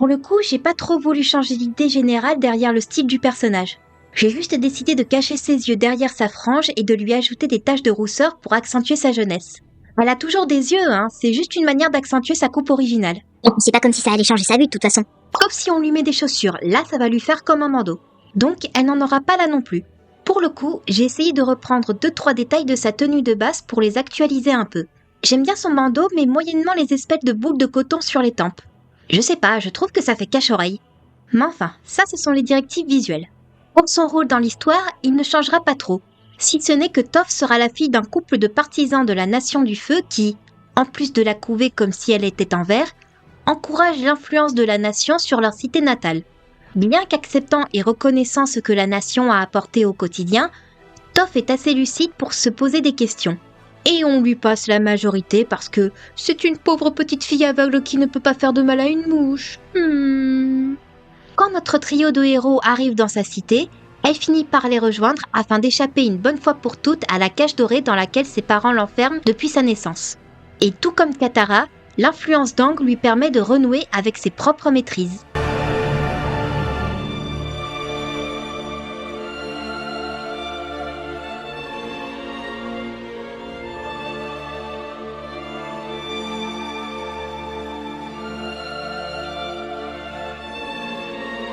Pour le coup, j'ai pas trop voulu changer l'idée générale derrière le style du personnage. J'ai juste décidé de cacher ses yeux derrière sa frange et de lui ajouter des taches de rousseur pour accentuer sa jeunesse. Elle a toujours des yeux, hein, c'est juste une manière d'accentuer sa coupe originale. C'est pas comme si ça allait changer sa vue de toute façon. Sauf si on lui met des chaussures, là ça va lui faire comme un bandeau. Donc elle n'en aura pas là non plus. Pour le coup, j'ai essayé de reprendre 2-3 détails de sa tenue de base pour les actualiser un peu. J'aime bien son bandeau, mais moyennement les espèces de boucles de coton sur les tempes. Je sais pas, je trouve que ça fait cache-oreille. Mais enfin, ça ce sont les directives visuelles. Pour son rôle dans l'histoire, il ne changera pas trop. Si ce n'est que Toph sera la fille d'un couple de partisans de la Nation du Feu qui, en plus de la couver comme si elle était en verre, encourage l'influence de la Nation sur leur cité natale. Bien qu'acceptant et reconnaissant ce que la Nation a apporté au quotidien, Toph est assez lucide pour se poser des questions. Et on lui passe la majorité parce que c'est une pauvre petite fille aveugle qui ne peut pas faire de mal à une mouche. Quand notre trio de héros arrive dans sa cité, elle finit par les rejoindre afin d'échapper une bonne fois pour toutes à la cage dorée dans laquelle ses parents l'enferment depuis sa naissance. Et tout comme Katara, l'influence d'Aang lui permet de renouer avec ses propres maîtrises.